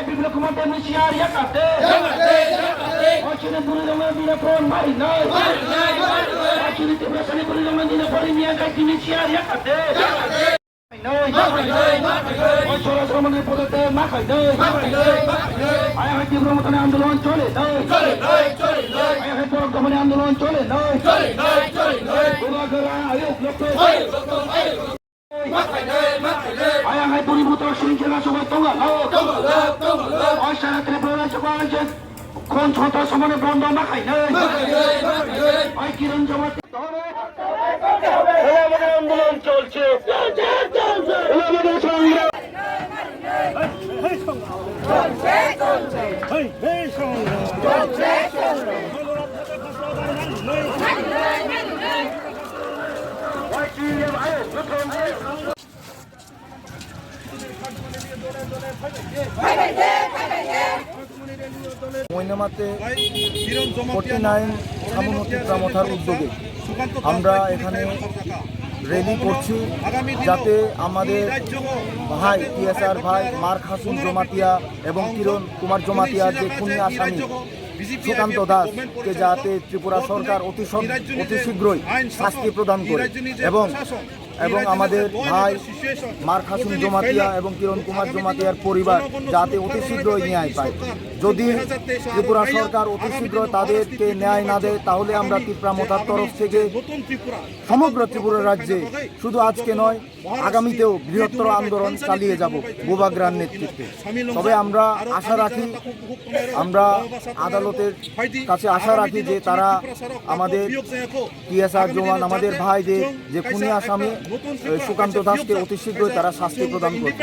বিপ্লব কুমার দেব শিয়ার ইয়াকাতে অচিরে পুরোদমে দিনে ফোন মারি নাই অচিরে তীব্রসানি পুরোদমে দিনে ফোন নিয়ে গাই তিনি শিয়ার ইয়াকাতে সরাসরি পদতে মাখাই দেয় আয় তীব্র মতনে আন্দোলন চলে দমনে আন্দোলন চলে আয় পরিভূত শৃঙ্খলা সবাই তোমার সারা ত্রিপুরা জগৎ কোন ছোট সমানে বন্ধ মাখাই নেই কিরণ জমাতে আন্দোলন চলছে আমাদের সংগ্রাম মৈনামাতে 49 ছামুনতি প্রামথার উদ্যোগে আমরা এখানে র্যালি করছি যাতে আমাদের ভাই টিএসআর ভাই মার্ক হাসুন জমাতিয়া এবং কিরণ কুমার জমাতিয়ার যে খুনি আসামি সুকান্ত দাসকে যাতে ত্রিপুরা সরকার অতি শীঘ্রই শাস্তি প্রদান করে এবং আমাদের ভাই মার্ক হাসুন জমাতিয়া এবং কিরণ কুমার জমাতিয়ার পরিবার যাতে অতি শীঘ্রই ন্যায় পায়। যদি ত্রিপুরা সরকার অতি শীঘ্র তাদেরকে ন্যায় না দেয় তাহলে আমরা ত্রিপুরা তরফ থেকে সমগ্র ত্রিপুরা রাজ্যে শুধু আজকে নয় আগামীতেও বৃহত্তর আন্দোলন চালিয়ে যাব বুবাগ্রার নেতৃত্বে। তবে আমরা আদালতের কাছে আশা রাখি যে তারা আমাদের টিএসআর জওয়ান আমাদের ভাইদের যে খুনি আসামি সুকান্ত দাসকে অতি শীঘ্রই তারা শাস্তি প্রদান করবে।